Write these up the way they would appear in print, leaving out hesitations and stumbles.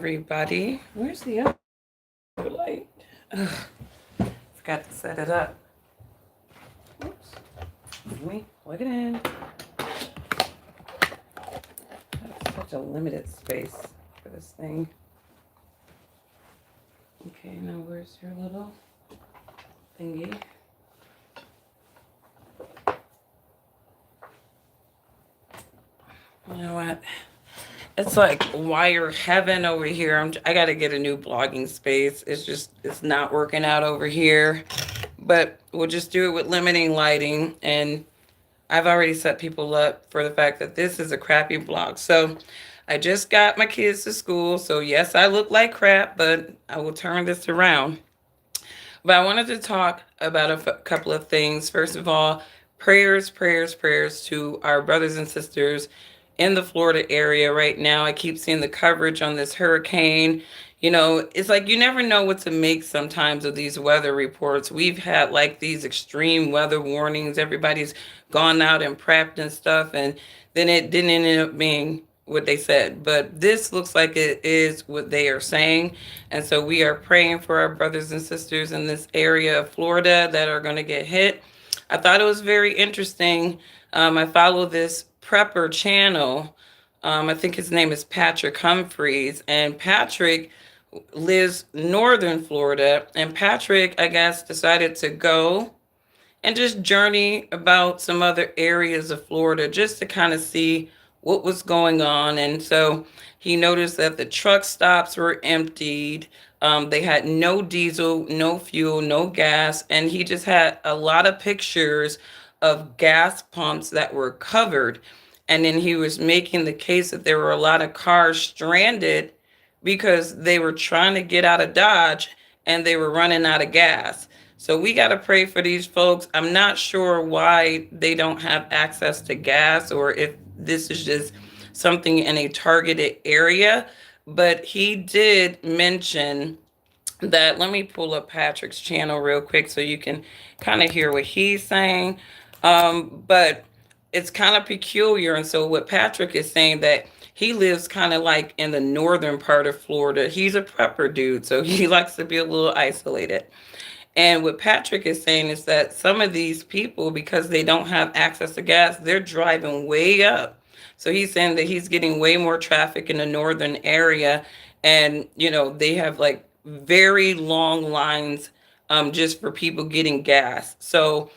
Everybody. Where's the other light? Ugh, forgot to set it up. Oops. Let me plug it in. That's such a limited space for this thing. Okay, now where's your little thingy? You know what? It's like wire heaven over here. I got to get a new blogging space. It's not working out over here. But we'll just do it with limiting lighting. And I've already set people up for the fact that this is a crappy blog. So I just got my kids to school. So yes, I look like crap, but I will turn this around. But I wanted to talk about a couple of things. First of all, prayers to our brothers and sisters in the Florida area right now. I keep seeing the coverage on this hurricane. You know, it's like you never know what to make sometimes of these weather reports. We've had like these extreme weather warnings. Everybody's gone out and prepped and stuff, and then it didn't end up being what they said. But this looks like it is what they are saying. And so we are praying for our brothers and sisters in this area of Florida that are going to get hit. I thought it was very interesting. I follow this prepper channel. I think his name is Patrick Humphreys. And Patrick lives northern Florida. And Patrick, I guess, decided to go and just journey about some other areas of Florida just to kind of see what was going on. And so he noticed that the truck stops were emptied. They had no diesel, no fuel, no gas. And he just had a lot of pictures of gas pumps that were covered. And then he was making the case that there were a lot of cars stranded because they were trying to get out of Dodge and they were running out of gas. So we got to pray for these folks. I'm not sure why they don't have access to gas or if this is just something in a targeted area. But he did mention that. Let me pull up Patrick's channel real quick so you can kind of hear what he's saying. But it's kind of peculiar. And so what Patrick is saying that he lives kind of like in the northern part of Florida. He's a prepper dude, so he likes to be a little isolated. And what Patrick is saying is that some of these people, because they don't have access to gas, they're driving way up. So he's saying that he's getting way more traffic in the northern area. And, you know, they have like very long lines just for people getting gas. So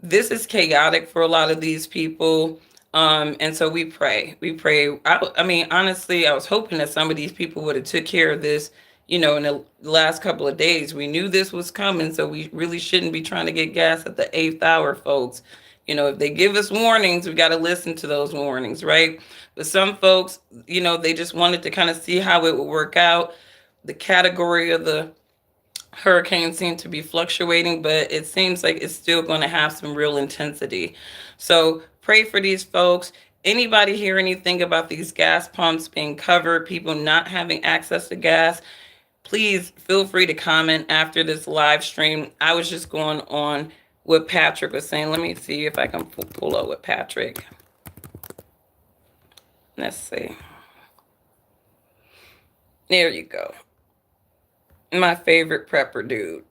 this is chaotic for a lot of these people. And so we pray. We pray. I mean, honestly, I was hoping that some of these people would have took care of this, you know, in the last couple of days. We knew this was coming, so we really shouldn't be trying to get gas at the eighth hour, folks. You know, if they give us warnings, we got to listen to those warnings, right? But some folks, you know, they just wanted to kind of see how it would work out. The category of the hurricane seemed to be fluctuating, but it seems like it's still going to have some real intensity. So pray for these folks. Anybody hear anything about these gas pumps being covered, people not having access to gas? Please feel free to comment after this live stream. I was just going on what Patrick was saying. Let me see if I can pull up with Patrick. Let's see. There you go. My favorite prepper dude.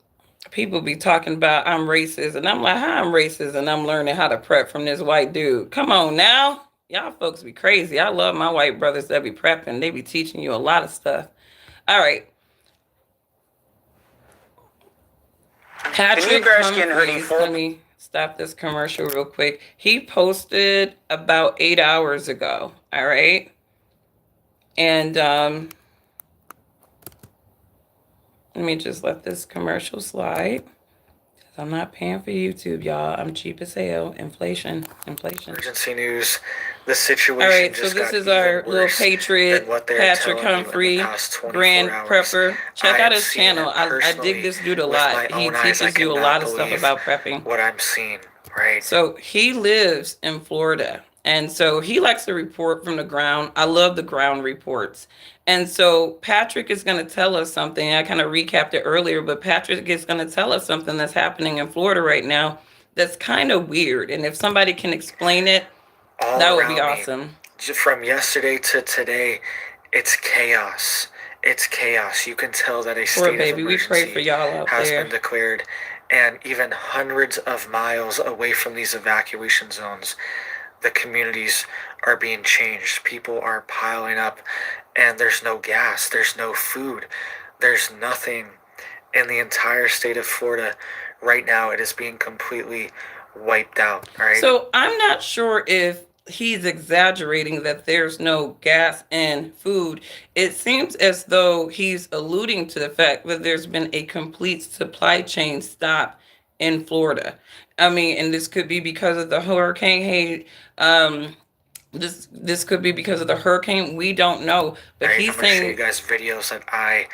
People be talking about I'm racist, and I'm like, how I'm racist, and I'm learning how to prep from this white dude. Come on now. Y'all folks be crazy. I love my white brothers that be prepping. They be teaching you a lot of stuff. All right. Patrick Humphreys, let me stop this commercial real quick. He posted about 8 hours ago. All right. And let me just let this commercial slide. I'm not paying for YouTube, y'all. I'm cheap as hell. Inflation. Emergency news. The situation. All right, so this is our little patriot, Patrick Humphrey, Grand Prepper. Check out his channel. I dig this dude a lot. He teaches you a lot of stuff about prepping. What I'm seeing, right? So he lives in Florida. And so he likes to report from the ground. I love the ground reports. And so Patrick is going to tell us something. I kind of recapped it earlier, but Patrick is going to tell us something that's happening in Florida right now that's kind of weird. And if somebody can explain it, that would be awesome. From yesterday to today, it's chaos. It's chaos. You can tell that a Poor state of baby. We pray for emergency y'all out has been there. declared, and even hundreds of miles away from these evacuation zones, the communities are being changed. People are piling up, and there's no gas, there's no food, there's nothing in the entire state of Florida right now. It is being completely wiped out, right? So I'm not sure if he's exaggerating that there's no gas and food. It seems as though he's alluding to the fact that there's been a complete supply chain stop in Florida. I mean, and this could be because of the hurricane. Hey, this could be because of the hurricane. We don't know, All but right, he's I'm going to show you saying. guys videos that I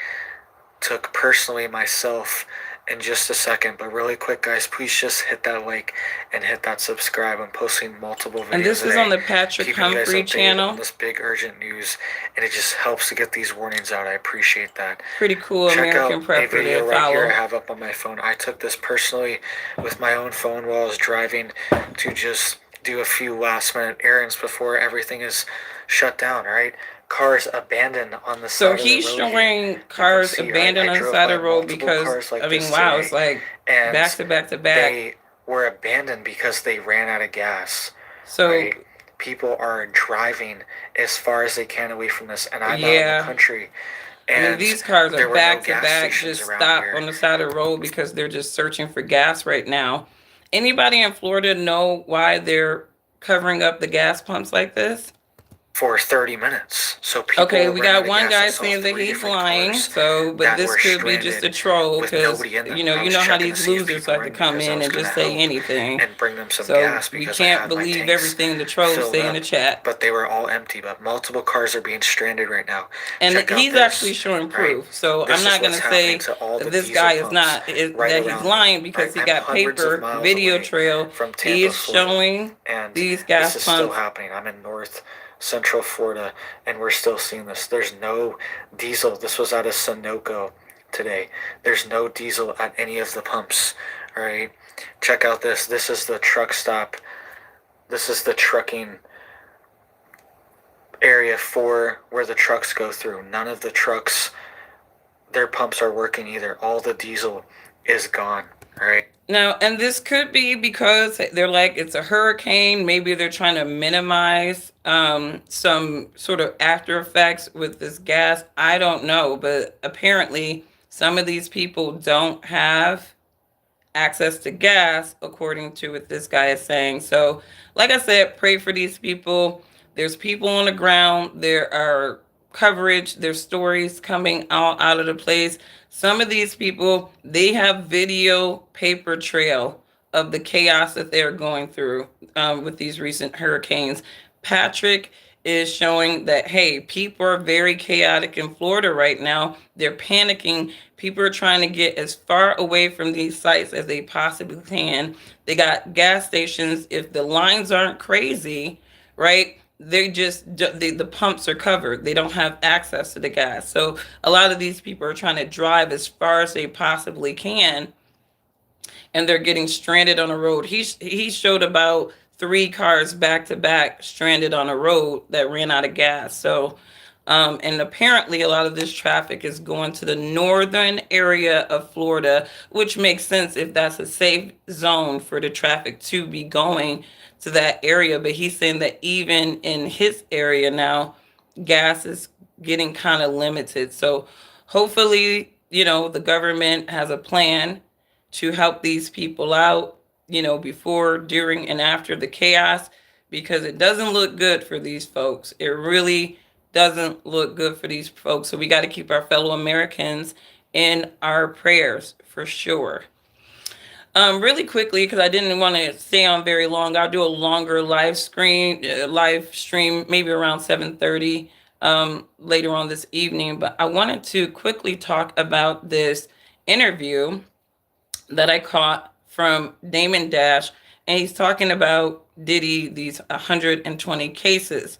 took personally myself in just a second. But really quick, guys, please just hit that like and hit that subscribe. I'm posting multiple And videos this a is on day, the Patrick keeping you guys Humphrey updated on channel. this big urgent news, and it just helps to get these warnings out. I appreciate that. Pretty cool Check American out a prepper to video right here I follow. have up on my phone. I took this personally with my own phone while I was driving to just do a few last minute errands before everything is shut down, right? Cars abandoned on the So side of the he's road here. showing cars See, right? abandoned I on the drove side by of the road multiple because, cars like I mean, this wow, it's today, like and back to back to back. they were abandoned because they ran out of gas. So, Right? People are driving as far as they can away from this, and I'm out in the yeah, country, I mean, and these cars are there were no back to gas back, stations just around stop here on the side of the road because they're just searching for gas right now. Anybody in Florida know why they're covering up the gas pumps like this? for 30 minutes. So people Okay, were we running out got of one gas. I guy saw saying that 3 he's different lying. cars So, but that this were could be just a stranded troll with because, nobody in them. you I was know how checking to these see if losers people like were to in come because I in was and going to just say help anything. and bring them some So gas we because I can't had my believe tanks everything the trolls filled say in the up, chat. but they were all empty. But multiple cars are being stranded right now. And Check out he's actually this, showing right? proof. So I'm This is not going what's to happening say to all that the this diesel guy is pumps not, right that he's around me. lying Right? because he I'm got hundreds of paper miles video away trail. from He Tampa, is Florida, showing and these this gas is still pumps. happening. I'm in North Central Florida, and we're still seeing this. There's no diesel. This was out of Sunoco today. There's no diesel at any of the pumps. All right, check out this. This is the truck stop. This is the trucking area for where the trucks go through. None of the trucks, their pumps are working either. All the diesel is gone. All right. Now, and this could be because they're like, it's a hurricane. Maybe they're trying to minimize some sort of after effects with this gas. I don't know. But apparently, some of these people don't have access to gas, according to what this guy is saying. So, like I said, pray for these people. There's people on the ground. There are coverage. There's stories coming out of the place. Some of these people, they have video paper trail of the chaos that they're going through with these recent hurricanes. Patrick is showing that, hey, people are very chaotic in Florida right now. They're panicking. People are trying to get as far away from these sites as they possibly can. They got gas stations. If the lines aren't crazy, right? The pumps are covered. They don't have access to the gas. So a lot of these people are trying to drive as far as they possibly can, and they're getting stranded on a road. He showed about 3 cars back to back stranded on a road that ran out of gas. So, and apparently a lot of this traffic is going to the northern area of Florida, which makes sense if that's a safe zone for the traffic to be going to that area. But he's saying that even in his area now, gas is getting kind of limited. So hopefully, the government has a plan to help these people out, before, during, and after the chaos, because it doesn't look good for these folks. It really doesn't look good for these folks. So we got to keep our fellow Americans in our prayers for sure. Really quickly, because I didn't want to stay on very long, I'll do a longer live stream, maybe around 7:30 later on this evening. But I wanted to quickly talk about this interview that I caught from Damon Dash, and he's talking about Diddy, these 120 cases,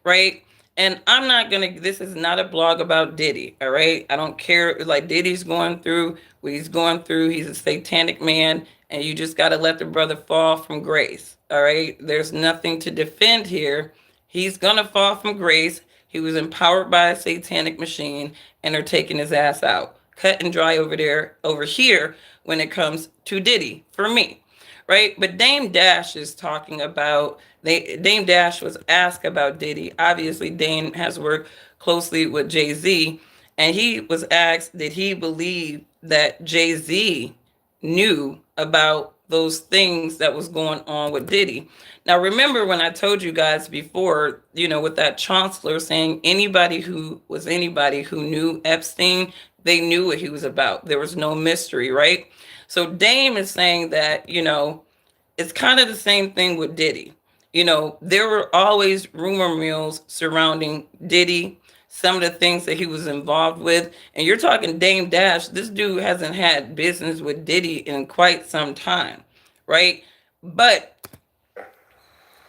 right? And I'm not gonna. This is not a blog about Diddy, all right? I don't care. Like Diddy's going through what he's going through. He's a satanic man, and you just gotta let the brother fall from grace, all right? There's nothing to defend here. He's gonna fall from grace. He was empowered by a satanic machine, and they're taking his ass out. Cut and dry over there, over here, when it comes to Diddy, for me. Right? But Dame Dash is talking about, Dame Dash was asked about Diddy. Obviously, Dame has worked closely with Jay-Z, and he was asked, did he believe that Jay-Z knew about those things that was going on with Diddy? Now, remember when I told you guys before, with that chancellor saying anybody who knew Epstein, they knew what he was about. There was no mystery, right? So Dame is saying that, it's kind of the same thing with Diddy. There were always rumor mills surrounding Diddy, some of the things that he was involved with. And you're talking Dame Dash. This dude hasn't had business with Diddy in quite some time, right? But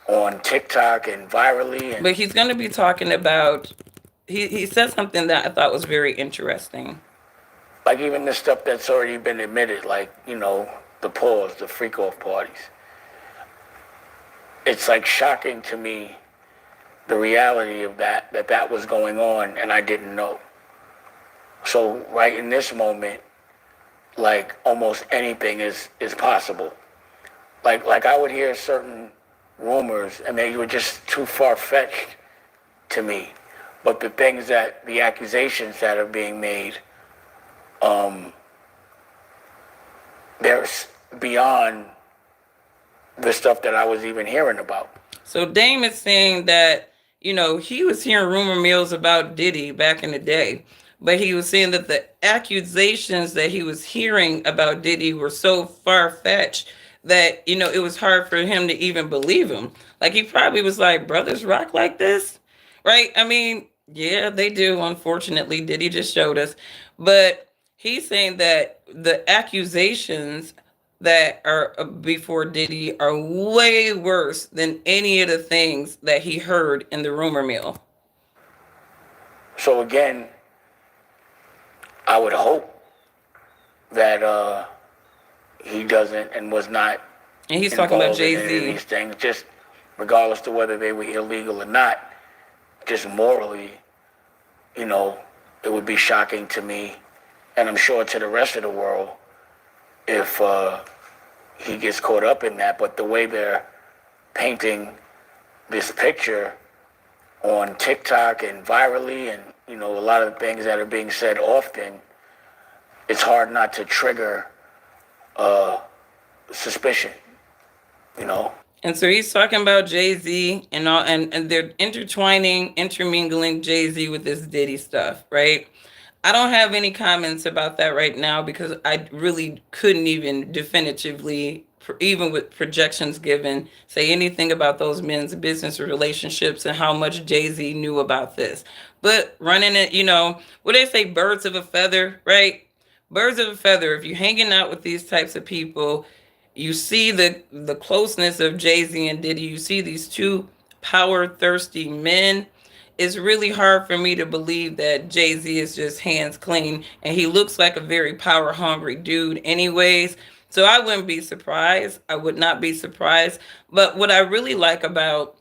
on TikTok and virally. But he's going to be talking about, he said something that I thought was very interesting. Like even the stuff that's already been admitted, like, the pause, the freak off parties. It's like shocking to me the reality of that was going on and I didn't know. So right in this moment, like almost anything is possible. Like I would hear certain rumors and they were just too far fetched to me. But the accusations that are being made, they're beyond the stuff that I was even hearing about. So Dame is saying that, he was hearing rumor mills about Diddy back in the day, but he was saying that the accusations that he was hearing about Diddy were so far-fetched that, it was hard for him to even believe him. Like, he probably was like, brothers rock like this, right? I mean, yeah, they do, unfortunately. Diddy just showed us. But he's saying that the accusations that are before Diddy are way worse than any of the things that he heard in the rumor mill. So again, I would hope that he doesn't and was not. And he's talking about Jay-Z. These things, just regardless to whether they were illegal or not, just morally, it would be shocking to me, and I'm sure to the rest of the world, if he gets caught up in that. But the way they're painting this picture on TikTok and virally and, a lot of things that are being said often, it's hard not to trigger suspicion, And so he's talking about Jay-Z and all, and they're intermingling Jay-Z with this Diddy stuff, right? I don't have any comments about that right now because I really couldn't even definitively, even with projections given, say anything about those men's business or relationships and how much Jay-Z knew about this. But running it, what they say, birds of a feather, right? Birds of a feather. If you're hanging out with these types of people, you see the closeness of Jay-Z and Diddy. You see these two power-thirsty men. It's really hard for me to believe that Jay-Z is just hands clean, and he looks like a very power hungry dude anyways. So I wouldn't be surprised. I would not be surprised. But what I really like about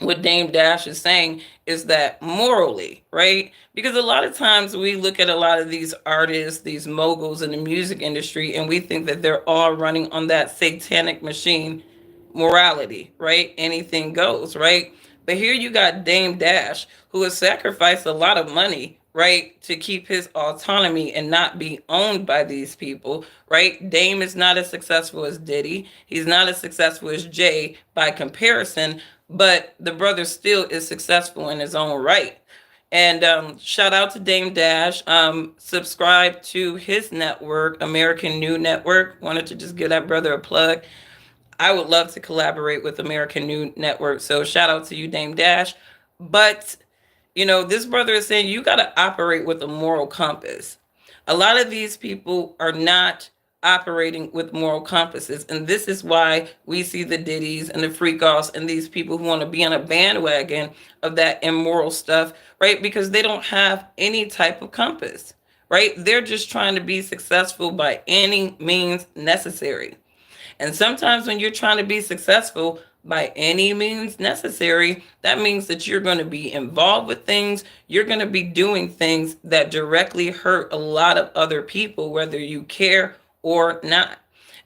what Dame Dash is saying is that morally, right? Because a lot of times we look at a lot of these artists, these moguls in the music industry, and we think that they're all running on that satanic machine morality, right? Anything goes, right? But here you got Dame Dash, who has sacrificed a lot of money, right, to keep his autonomy and not be owned by these people, right? Dame is not as successful as Diddy. He's not as successful as Jay by comparison, but the brother still is successful in his own right. And shout out to Dame Dash. Subscribe to his network, American New Network. Wanted to just give that brother a plug. I would love to collaborate with American New Network. So shout out to you, Dame Dash. But, this brother is saying you got to operate with a moral compass. A lot of these people are not operating with moral compasses. And this is why we see the Diddies and the freak-offs and these people who want to be on a bandwagon of that immoral stuff, right? Because they don't have any type of compass, right? They're just trying to be successful by any means necessary. And sometimes when you're trying to be successful, by any means necessary, that means that you're going to be involved with things. You're going to be doing things that directly hurt a lot of other people, whether you care or not.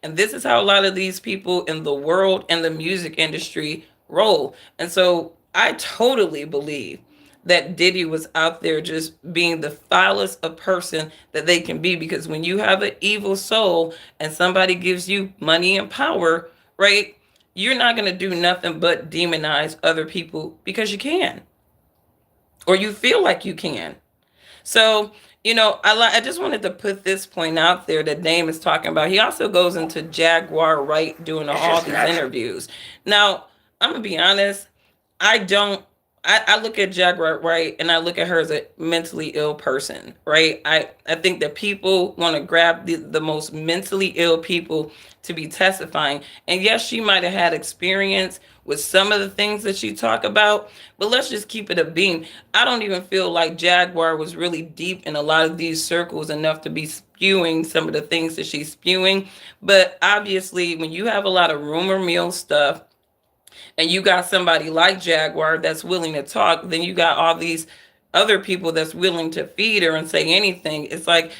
And this is how a lot of these people in the world and the music industry roll. And so I totally believe that Diddy was out there just being the foulest a person that they can be, because when you have an evil soul and somebody gives you money and power, right? You're not going to do nothing but demonize other people because you can, or you feel like you can. So, I just wanted to put this point out there that Dame is talking about. He also goes into Jaguar Wright doing It's all just these natural. interviews. Now, I'm gonna be honest. I don't. I look at Jaguar Wright and I look at her as a mentally ill person, right? I think that people want to grab the most mentally ill people to be testifying. And yes, she might have had experience with some of the things that she talked about, but let's just keep it a beam. I don't even feel like Jaguar was really deep in a lot of these circles enough to be spewing some of the things that she's spewing. But obviously, when you have a lot of rumor mill stuff and you got somebody like Jaguar that's willing to talk, then you got all these other people that's willing to feed her and say anything. It's like,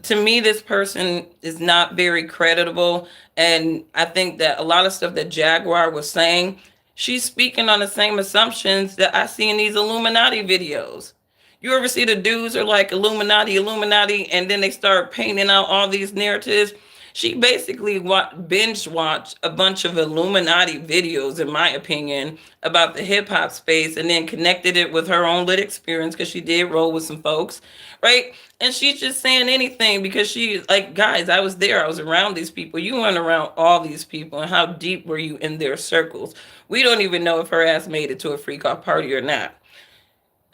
to me, this person is not very credible. And I think that a lot of stuff that Jaguar was saying, she's speaking on the same assumptions that I see in these Illuminati videos. You ever see the dudes are like Illuminati, Illuminati, and then they start painting out all these narratives? She basically binge watched a bunch of Illuminati videos, in my opinion, about the hip hop space, and then connected it with her own lit experience because she did roll with some folks, right? And she's just saying anything because she like, guys, I was there, I was around these people. You weren't around all these people, and how deep were you in their circles? We don't even know if her ass made it to a freak off party or not.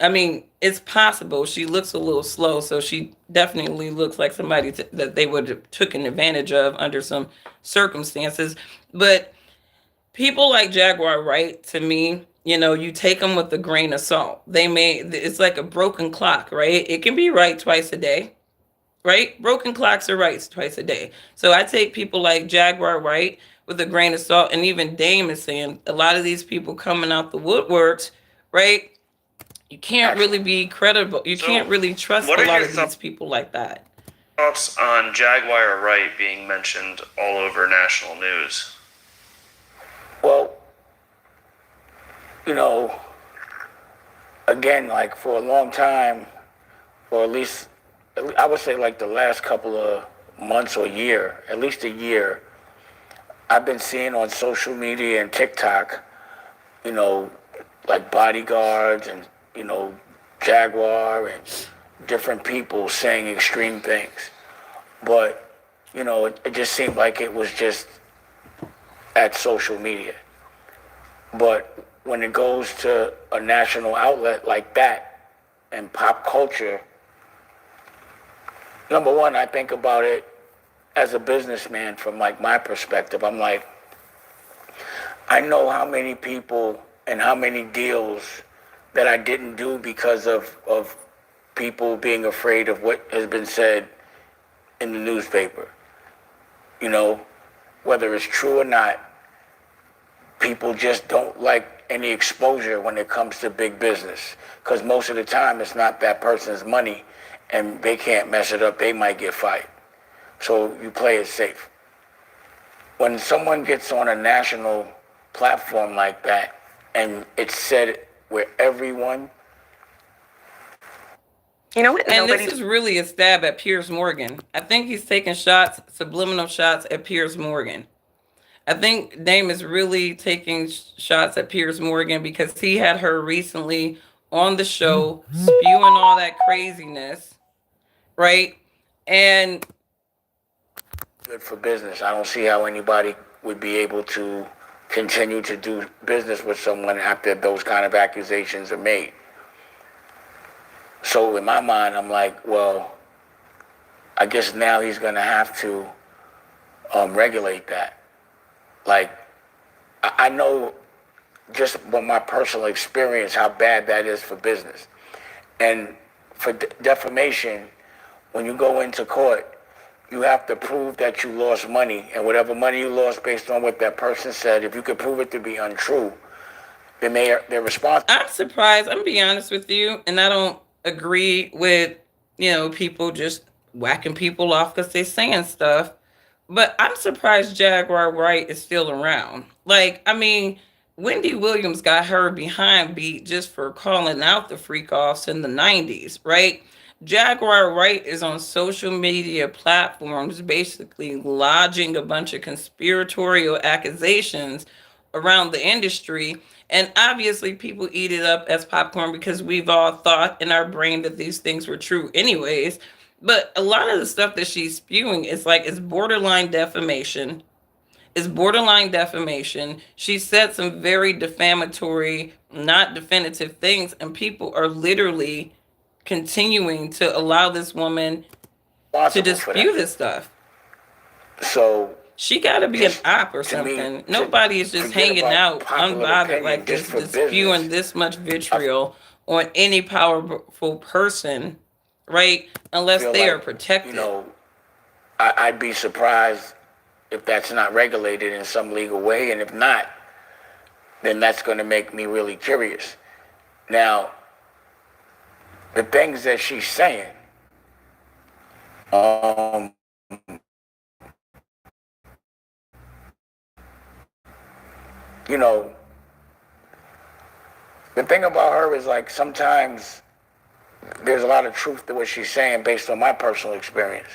I mean, it's possible. She looks a little slow, so she definitely looks like somebody that they would have taken advantage of under some circumstances. But people like Jaguar Wright, to me, you take them with a grain of salt. It's like a broken clock, right? It can be right twice a day, right? Broken clocks are right twice a day. So I take people like Jaguar Wright with a grain of salt, and even Dame is saying a lot of these people coming out the woodworks, right? You can't really be credible. You can't So, really trust what a are lot your of these people like that. thoughts on Jaguar Wright being mentioned all over national news? Well, you know, again, like for a long time, or at least I would say like the last couple of months or year, at least a year, I've been seeing on social media and TikTok, you know, like bodyguards and, Jaguar and different people saying extreme things. But, it just seemed like it was just at social media. But when it goes to a national outlet like that and pop culture, number one, I think about it as a businessman from like my perspective. I'm like, I know how many people and how many deals that I didn't do because of people being afraid of what has been said in the newspaper. Whether it's true or not, people just don't like any exposure when it comes to big business. Because most of the time, it's not that person's money, and they can't mess it up. They might get fired. So you play it safe. When someone gets on a national platform like that, and it's said where everyone... You know what? And this is really a stab at Piers Morgan. I think he's taking shots, subliminal shots at Piers Morgan. I think Dame is really taking shots at Piers Morgan because he had her recently on the show spewing all that craziness, right? And good for business. I don't see how anybody would be able to continue to do business with someone after those kind of accusations are made. So in my mind, I'm like, well, I guess now he's going to have to regulate that. Like, I know just from my personal experience how bad that is for business. And for defamation, when you go into court, you have to prove that you lost money, and whatever money you lost based on what that person said, if you could prove it to be untrue, then they're responsible. I'm surprised. I'm gonna be honest with you, and I don't agree with people just whacking people off because they're saying stuff. But I'm surprised Jaguar Wright is still around. Like, I mean, Wendy Williams got her behind beat just for calling out the freak offs in the 90s, right? Jaguar Wright is on social media platforms basically lodging a bunch of conspiratorial accusations around the industry. And obviously, people eat it up as popcorn because we've all thought in our brain that these things were true, anyways. But a lot of the stuff that she's spewing is like it's borderline defamation. It's borderline defamation. She said some very defamatory, not definitive things, and people are literally continuing to allow this woman to dispute this stuff. So she got to be an op or something. Nobody is just hanging out unbothered like this, just spewing this much vitriol on any powerful person, right? Unless they are protected. I'd be surprised if that's not regulated in some legal way, and if not, then that's going to make me really curious. Now, the things that she's saying, the thing about her is like sometimes there's a lot of truth to what she's saying based on my personal experience.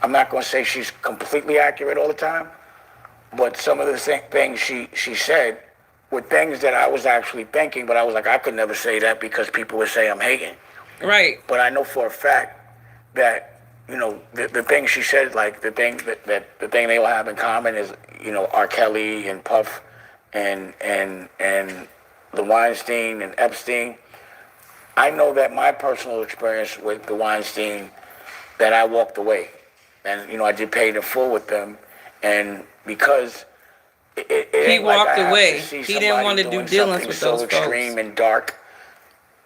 I'm not going to say she's completely accurate all the time, but some of the things she said were things that I was actually thinking, but I was like, I could never say that because people would say I'm hating. Right. But I know for a fact that, the thing she said, like the thing that the thing they all have in common is, R. Kelly and Puff and the Weinstein and Epstein. I know that my personal experience with the Weinstein, that I walked away. And, I did pay in full with them. And because he walked away, he didn't want to do dealings with those folks. So extreme and dark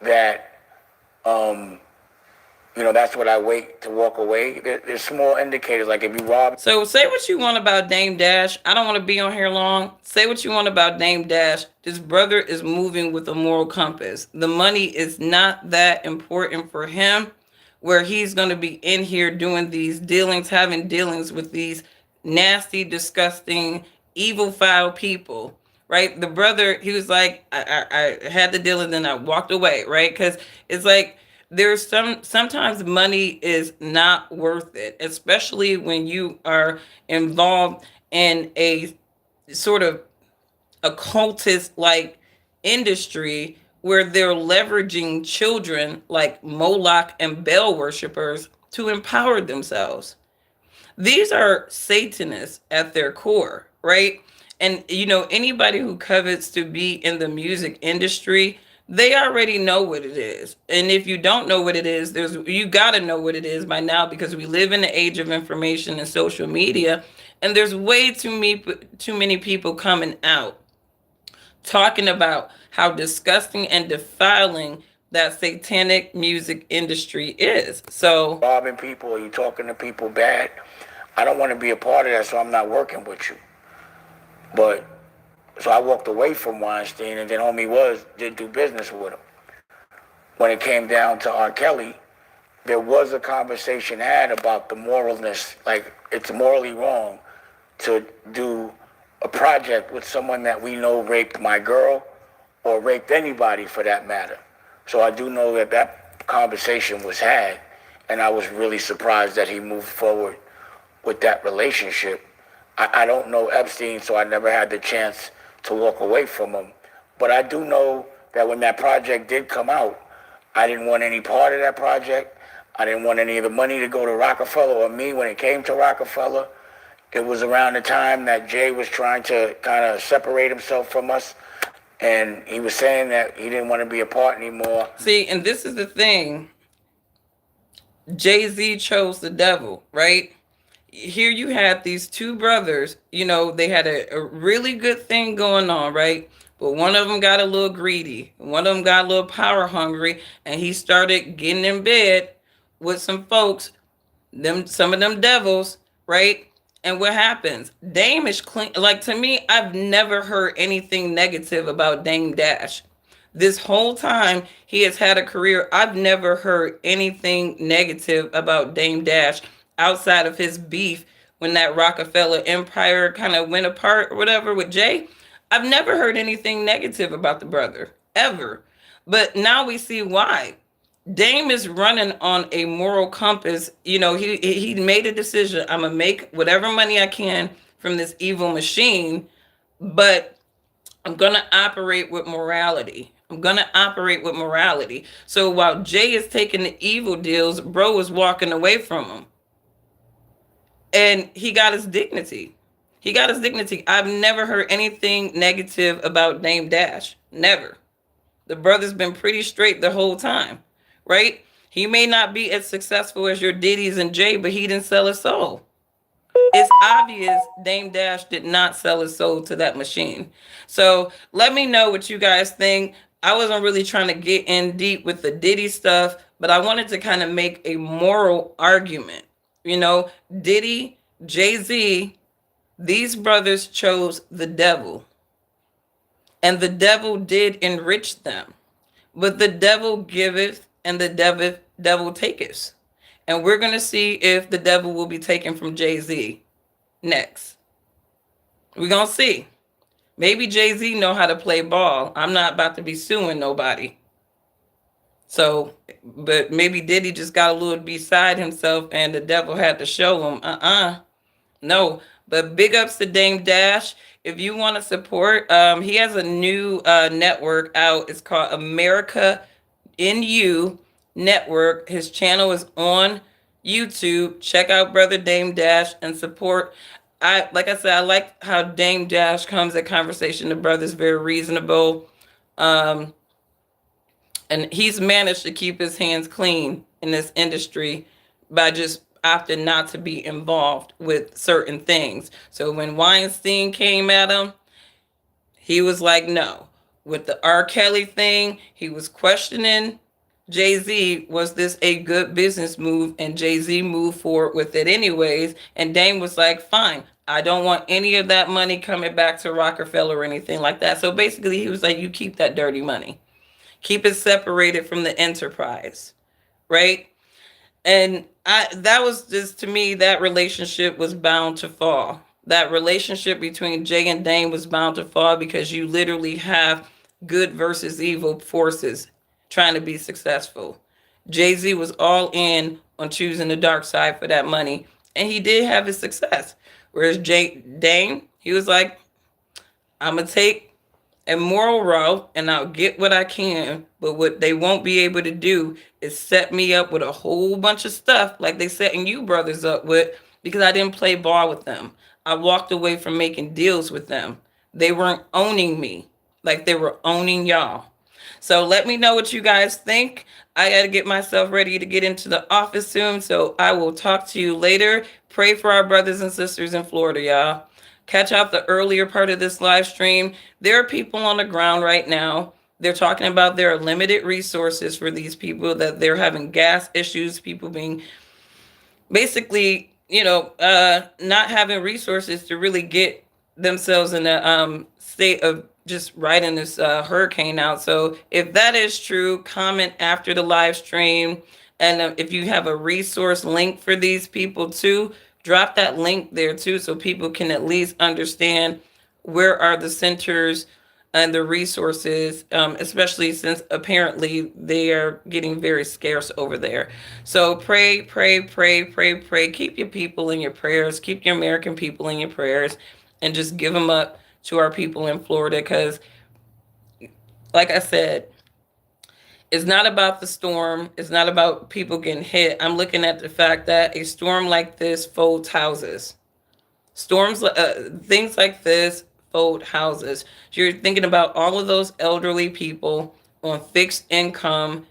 that, that's what I wait to walk away. There's small indicators, like if you rob. So say what you want about Dame Dash. I don't want to be on here long. Say what you want about Dame Dash. This brother is moving with a moral compass. The money is not that important for him, where he's going to be in here doing these dealings, having dealings with these nasty, disgusting, evil, foul people, right? The brother, he was like, I had the deal and then I walked away, right? Because it's like, there's sometimes money is not worth it, especially when you are involved in a sort of occultist like industry where they're leveraging children like Moloch and Baal worshipers to empower themselves. These are Satanists at their core, right? And anybody who covets to be in the music industry, they already know what it is. And if you don't know what it is, you got to know what it is by now, because we live in the age of information and social media, and there's way too many people coming out talking about how disgusting and defiling that satanic music industry is. So robbing people, or you talking to people bad, I don't want to be a part of that, so I'm not working with you. But so I walked away from Weinstein, and then homie did do business with him. When it came down to R. Kelly, there was a conversation had about the moralness, like it's morally wrong to do a project with someone that we know raped my girl or raped anybody for that matter. So I do know that conversation was had, and I was really surprised that he moved forward with that relationship. I don't know Epstein, so I never had the chance to walk away from him. But I do know that when that project did come out, I didn't want any part of that project. I didn't want any of the money to go to Rockefeller or me when it came to Rockefeller. It was around the time that Jay was trying to kind of separate himself from us. And he was saying that he didn't want to be a part anymore. See, and this is the thing. Jay-Z chose the devil, right? Here you had these two brothers, they had a really good thing going on, right? But one of them got a little greedy. One of them got a little power hungry, and he started getting in bed with some folks some of them devils, right? And what happens? Dame is clean. Like, to me, I've never heard anything negative about Dame Dash. This whole time he has had a career, I've never heard anything negative about Dame Dash outside of his beef when that Rockefeller empire kind of went apart or whatever with Jay. I've never heard anything negative about the brother ever. But now we see why. Dame is running on a moral compass. He made a decision. I'm gonna make whatever money I can from this evil machine, but I'm gonna operate with morality. I'm gonna operate with morality. So while Jay is taking the evil deals, bro is walking away from him, and he got his dignity. He got his dignity. I've never heard anything negative about Dame Dash. Never. The brother's been pretty straight the whole time, right? He may not be as successful as your Diddy's and Jay, but he didn't sell his soul. It's obvious Dame Dash did not sell his soul to that machine. So let me know what you guys think. I wasn't really trying to get in deep with the Diddy stuff, but I wanted to kind of make a moral argument. Diddy, Jay-Z, these brothers chose the devil. And the devil did enrich them. But the devil giveth and the devil taketh. And we're going to see if the devil will be taken from Jay-Z next. We're going to see. Maybe Jay-Z know how to play ball. I'm not about to be suing nobody. So, but maybe Diddy just got a little beside himself and the devil had to show him, no. But big ups to Dame Dash. If you want to support, he has a new network out. It's called America in You Network. His channel is on YouTube. Check out Brother Dame Dash and support. Like I said, I like how Dame Dash comes at conversation. The brother's very reasonable. And he's managed to keep his hands clean in this industry by just opting not to be involved with certain things. So when Weinstein came at him, he was like, no. With the R. Kelly thing, he was questioning Jay-Z, was this a good business move? And Jay-Z moved forward with it anyways. And Dame was like, fine, I don't want any of that money coming back to Rockefeller or anything like that. So basically he was like, you keep that dirty money. Keep it separated from the enterprise, right? And that was just, to me, that relationship was bound to fall. That relationship between Jay and Dame was bound to fall because you literally have good versus evil forces trying to be successful. Jay-Z was all in on choosing the dark side for that money, and he did have his success. Whereas Dame, he was like, I'm going to take a moral route and I'll get what I can, but what they won't be able to do is set me up with a whole bunch of stuff like they setting you brothers up with, because I didn't play ball with them. I walked away from making deals with them. They weren't owning me like they were owning y'all. So let me know what you guys think. I got to get myself ready to get into the office soon, so I will talk to you later. Pray for our brothers and sisters in Florida, y'all. Catch out the earlier part of this live stream. There are people on the ground right now. They're talking about there are limited resources for these people, that they're having gas issues, people being basically, not having resources to really get themselves in a state of just riding this hurricane out. So if that is true, comment after the live stream. And if you have a resource link for these people too, drop that link there too, so people can at least understand where are the centers and the resources, especially since apparently they are getting very scarce over there. So pray, pray, pray, pray, pray. Keep your people in your prayers. Keep your American people in your prayers, and just give them up to our people in Florida, because, like I said, it's not about the storm. It's not about people getting hit. I'm looking at the fact that a storm like this folds houses. Storms, things like this fold houses. So you're thinking about all of those elderly people on fixed income.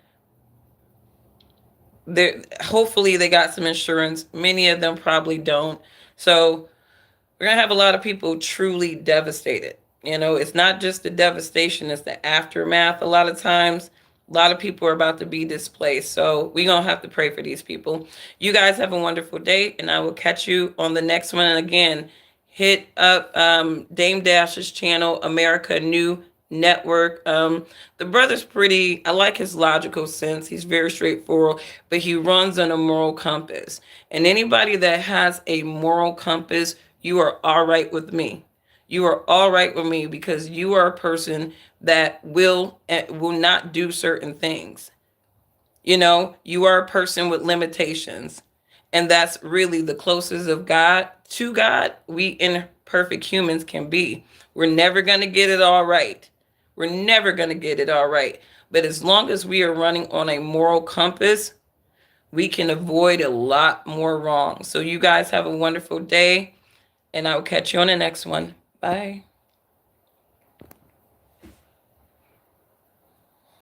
Hopefully they got some insurance. Many of them probably don't. So we're going to have a lot of people truly devastated. It's not just the devastation, it's the aftermath a lot of times. A lot of people are about to be displaced. So we're going to have to pray for these people. You guys have a wonderful day, and I will catch you on the next one. And again, hit up Dame Dash's channel, America New Network. The brother's pretty, I like his logical sense. He's very straightforward, but he runs on a moral compass. And anybody that has a moral compass, you are all right with me. You are all right with me because you are a person that will not do certain things. You know, you are a person with limitations. And that's really the closest of God to God we imperfect humans can be. We're never going to get it all right. We're never going to get it all right. But as long as we are running on a moral compass, we can avoid a lot more wrong. So you guys have a wonderful day, and I will catch you on the next one. Bye.